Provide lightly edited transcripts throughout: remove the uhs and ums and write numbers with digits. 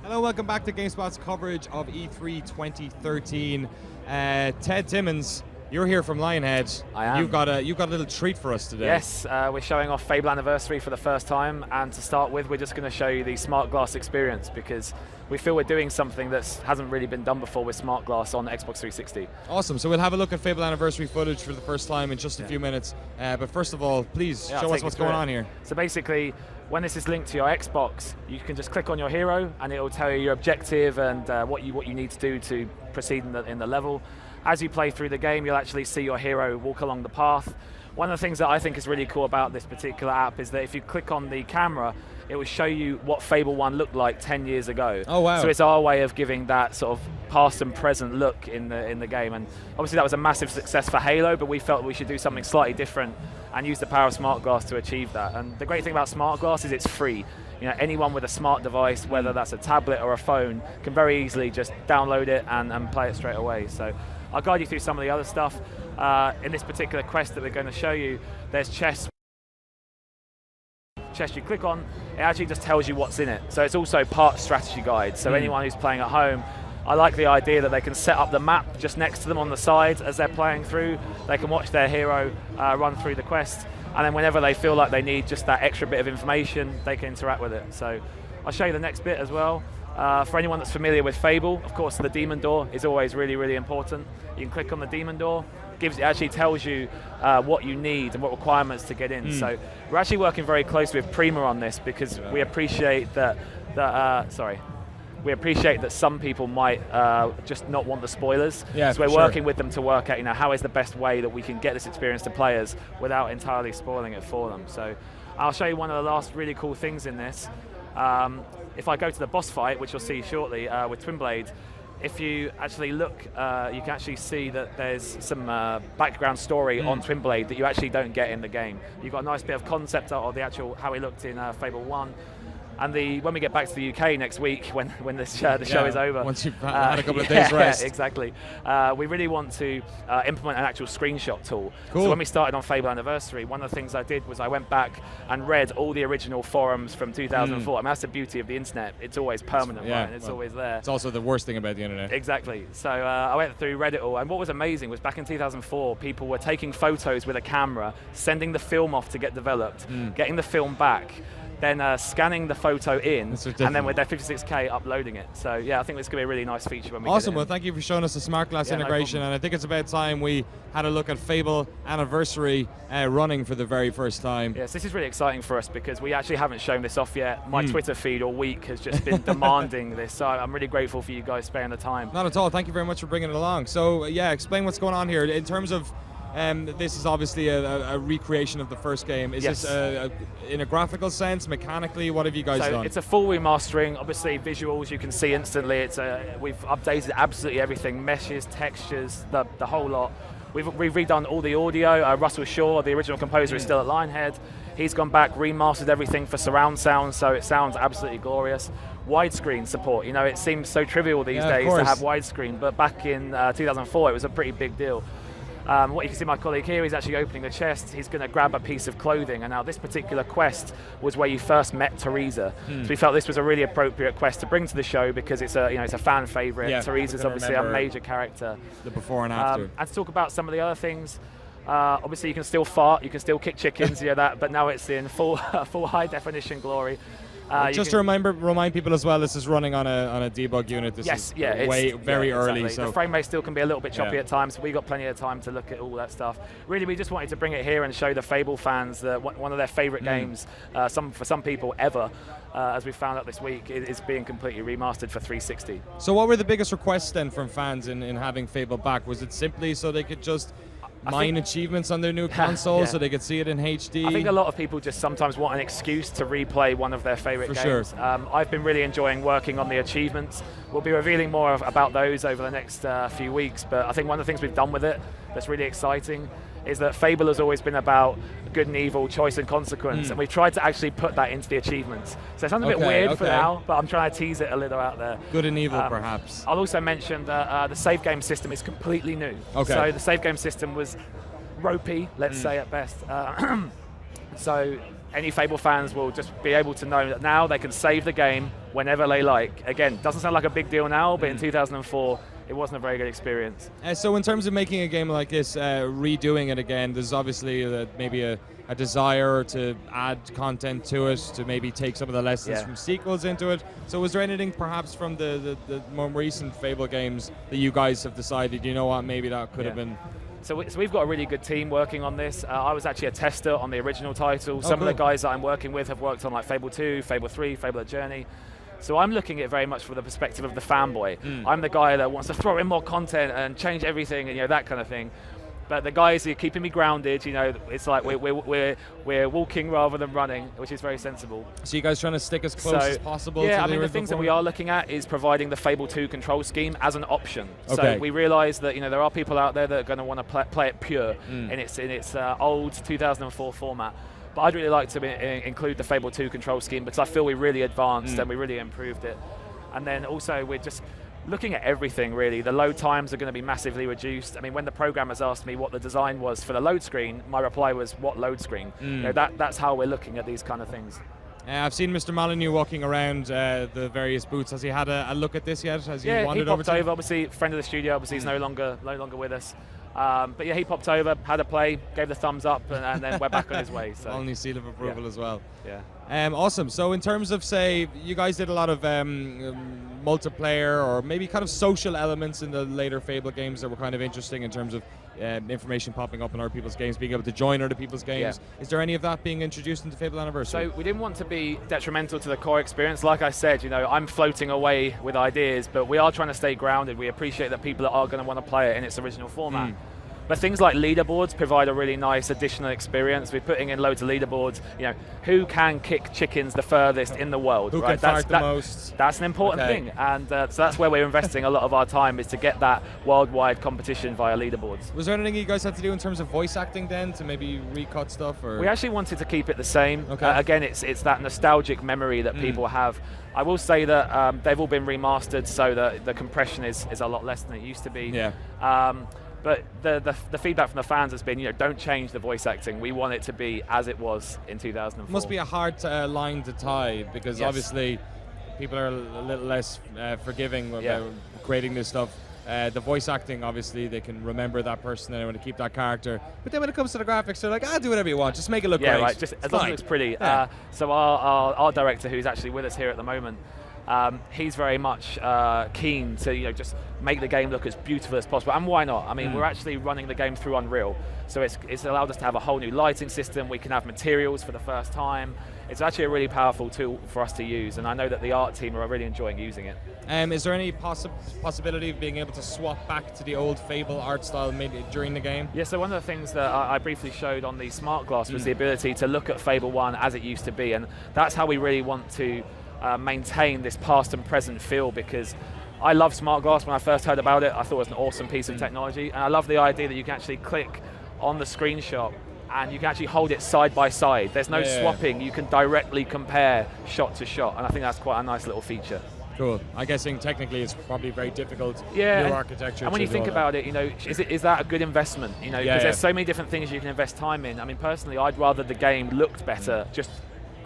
Hello, welcome back to GameSpot's coverage of E3 2013. Ted Timmons, you're here from Lionhead. I am. You've got a little treat for us today. Yes, we're showing off Fable Anniversary for the first time, and to start with, we're just going to show you the smart glass experience because we feel we're doing something that hasn't really been done before with smart glass on Xbox 360. Awesome. So we'll have a look at Fable Anniversary footage for the first time in just a few minutes. But first of all, please show us what's going on here. So basically, when this is linked to your Xbox, you can just click on your hero, and it will tell you your objective and what you need to do to proceed in the level. As you play through the game, you'll actually see your hero walk along the path. One of the things that I think is really cool about this particular app is that if you click on the camera, it will show you what Fable 1 looked like 10 years ago. Oh wow. So it's our way of giving that sort of past and present look in the game. And obviously that was a massive success for Halo, but we felt we should do something slightly different and use the power of smart glass to achieve that. And the great thing about smart glass is it's free. You know, anyone with a smart device, whether that's a tablet or a phone, can very easily just download it and play it straight away. So I'll guide you through some of the other stuff. In this particular quest that we're going to show you, there's chests. Chest you click on, it actually just tells you what's in it. So it's also part strategy guide. So anyone who's playing at home, I like the idea that they can set up the map just next to them on the side as they're playing through. They can watch their hero run through the quest, and then whenever they feel like they need just that extra bit of information, they can interact with it. So I'll show you the next bit as well. For anyone that's familiar with Fable, of course the demon door is always really, really important. You can click on the demon door. It actually tells you what you need and what requirements to get in. So we're actually working very closely with Prima on this because we appreciate that some people might just not want the spoilers. Yeah, so we're working with them to work out, how is the best way that we can get this experience to players without entirely spoiling it for them. So I'll show you one of the last really cool things in this. If I go to the boss fight, which you'll see shortly with Twinblade, if you actually look, you can actually see that there's some background story on Twinblade that you actually don't get in the game. You've got a nice bit of concept art of the actual how he looked in Fable 1. And when we get back to the UK next week, when the show is over, once you've had a couple of days rest, exactly, we really want to implement an actual screenshot tool. Cool. So when we started on Fable Anniversary, one of the things I did was I went back and read all the original forums from 2004. I mean, that's the beauty of the internet; it's always permanent, right? And it's always there. It's also the worst thing about the internet. Exactly. So I went through, read it all, and what was amazing was back in 2004, people were taking photos with a camera, sending the film off to get developed, getting the film back, then scanning the photo in, and then with their 56K uploading it. So yeah, I think it's going to be a really nice feature when we Awesome. get it Well, thank you for showing us the smart glass integration, and I think it's about time we had a look at Fable Anniversary running for the very first time. Yes, this is really exciting for us because we actually haven't shown this off yet. My Twitter feed all week has just been demanding this, so I'm really grateful for you guys sparing the time. Not at all. Thank you very much for bringing it along. So yeah, explain what's going on here in terms of. This is obviously a recreation of the first game. Is this in a graphical sense, mechanically? What have you guys done? It's a full remastering. Obviously, visuals you can see instantly. We've updated absolutely everything: meshes, textures, the whole lot. We've redone all the audio. Russell Shaw, the original composer, is still at Lionhead. He's gone back, remastered everything for surround sound, so it sounds absolutely glorious. Widescreen support. It seems so trivial these days to have widescreen, but back in 2004, it was a pretty big deal. What you can see my colleague here, he's actually opening the chest. He's going to grab a piece of clothing, and now this particular quest was where you first met Teresa. So we felt this was a really appropriate quest to bring to the show because it's a fan favorite. Yeah, Teresa's obviously a major character. The before and after. And to talk about some of the other things, obviously you can still fart, you can still kick chickens, but now it's in full high definition glory. Just to remind people as well, this is running on a debug unit. This is very early. Exactly. So the frame rate still can be a little bit choppy at times, so we got plenty of time to look at all that stuff. Really, we just wanted to bring it here and show the Fable fans that one of their favorite games, for some people ever, as we found out this week, is being completely remastered for 360. So what were the biggest requests then from fans in having Fable back? Was it simply so they could just mine achievements on their new console so they could see it in HD? I think a lot of people just sometimes want an excuse to replay one of their favorite games. Sure. I've been really enjoying working on the achievements. We'll be revealing more about those over the next few weeks, but I think one of the things we've done with it that's really exciting is that Fable has always been about good and evil, choice and consequence, and we've tried to actually put that into the achievements. So it sounds a bit weird for now, but I'm trying to tease it a little out there. Good and evil, perhaps. I'll also mention that the save game system is completely new. Okay. So the save game system was ropey, let's say at best. So any Fable fans will just be able to know that now they can save the game whenever they like. Again, doesn't sound like a big deal now, but in 2004, it wasn't a very good experience. So in terms of making a game like this, redoing it again, there's obviously maybe a desire to add content to it, to maybe take some of the lessons from sequels into it. So was there anything perhaps from the more recent Fable games that you guys have decided, you know what, maybe that could have been... So we've got a really good team working on this. I was actually a tester on the original title. Some of the guys that I'm working with have worked on like Fable 2, Fable 3, Fable Journey. So I'm looking at it very much from the perspective of the fanboy. I'm the guy that wants to throw in more content and change everything and that kind of thing. But the guys are keeping me grounded. It's like we're walking rather than running, which is very sensible. So you guys trying to stick as close as possible? Yeah, to the things that we are looking at is providing the Fable 2 control scheme as an option. Okay. So we realise that there are people out there that are going to want to play it pure in its old 2004 format. But I'd really like to include the Fable 2 control scheme because I feel we really advanced and we really improved it. And then also we're just looking at everything really. The load times are going to be massively reduced. I mean, when the programmers asked me what the design was for the load screen, my reply was, what load screen? That's how we're looking at these kind of things. I've seen Mr. Molyneux walking around the various booths. Has he had a look at this yet? Has he wandered he popped over? to Obviously, friend of the studio. Obviously, he's no longer with us. But yeah, he popped over, had a play, gave the thumbs up, and then went back on his way. So. Only seal of approval as well. Yeah. Awesome. So in terms of, say, you guys did a lot of multiplayer or maybe kind of social elements in the later Fable games that were kind of interesting in terms of information popping up in other people's games, being able to join other people's games. Is there any of that being introduced into Fable Anniversary? So we didn't want to be detrimental to the core experience. Like I said, I'm floating away with ideas, but we are trying to stay grounded. We appreciate that people are going to want to play it in its original format. But things like leaderboards provide a really nice additional experience. We're putting in loads of leaderboards. Who can kick chickens the furthest in the world? Who can fart the most? That's an important thing, and so that's where we're investing a lot of our time, is to get that worldwide competition via leaderboards. Was there anything you guys had to do in terms of voice acting then, to maybe recut stuff? Or? We actually wanted to keep it the same. Again, it's that nostalgic memory that people have. I will say that they've all been remastered, so that the compression is a lot less than it used to be. But the feedback from the fans has been, don't change the voice acting. We want it to be as it was in 2004. Must be a hard line to tie, because obviously people are a little less forgiving about creating this stuff. The voice acting, obviously, they can remember that person and they want to keep that character. But then when it comes to the graphics, they're like, do whatever you want, just make it look great. Right. Just as long as it looks pretty. So our director, who's actually with us here at the moment, he's very much keen to just make the game look as beautiful as possible, and why not? I mean, we're actually running the game through Unreal, so it's allowed us to have a whole new lighting system. We can have materials for the first time. It's actually a really powerful tool for us to use, and I know that the art team are really enjoying using it. Is there any possibility of being able to swap back to the old Fable art style maybe during the game? Yeah, so one of the things that I briefly showed on the smart glass was the ability to look at Fable 1 as it used to be, and that's how we really want to maintain this past and present feel, because I love smart glass. When I first heard about it, I thought it was an awesome piece of technology, and I love the idea that you can actually click on the screenshot and you can actually hold it side by side. There's no swapping. You can directly compare shot to shot, and I think that's quite a nice little feature. Cool. I'm guessing technically it's probably very difficult. New architecture. And when you think about it, is that a good investment? Because there's so many different things you can invest time in. I mean, personally, I'd rather the game looked better just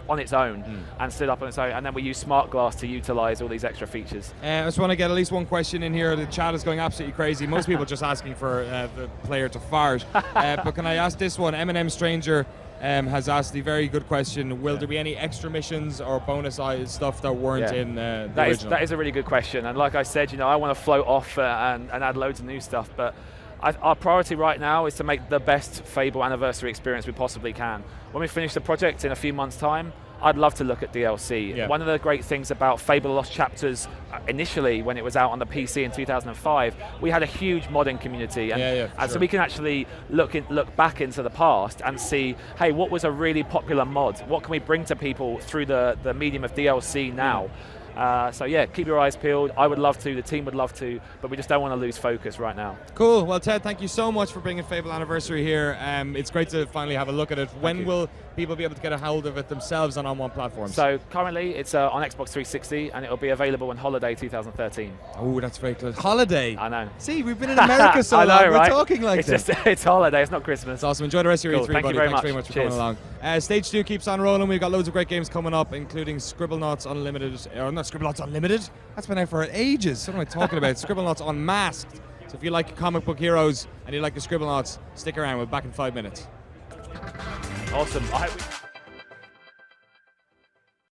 on its own and stood up on its own, and then we use smart glass to utilize all these extra features. I just want to get at least one question in here. The chat is going absolutely crazy. Most people just asking for the player to fart. But can I ask this one? M&M Stranger has asked the very good question: will there be any extra missions or bonus stuff that weren't in the original? That is a really good question, and like I said, I want to float off and add loads of new stuff, but our priority right now is to make the best Fable Anniversary experience we possibly can. When we finish the project in a few months' time, I'd love to look at DLC. One of the great things about Fable Lost Chapters, initially when it was out on the PC in 2005, we had a huge modding community, and so we can actually look back into the past and see, hey, what was a really popular mod? What can we bring to people through the medium of DLC now? So yeah, keep your eyes peeled. I would love to, the team would love to, but we just don't want to lose focus right now. Cool. Well, Ted, thank you so much for bringing Fable Anniversary here. It's great to finally have a look at it. When will people be able to get a hold of it themselves on one platform? So currently it's on Xbox 360, and it'll be available on Holiday 2013. Oh, that's very close. Holiday. I know. See, we've been in America so long. We're talking like this. It's Holiday. It's not Christmas. It's awesome. Enjoy the rest of your E3, Thank buddy. you very Thanks much. very much for coming along. Stage 2 keeps on rolling. We've got loads of great games coming up, including Scribblenauts Unlimited. Or not Scribblenauts Unlimited. That's been out for ages. What am I talking about? Scribblenauts Unmasked. So if you like comic book heroes and you like the Scribblenauts, stick around. We're back in 5 minutes. Awesome.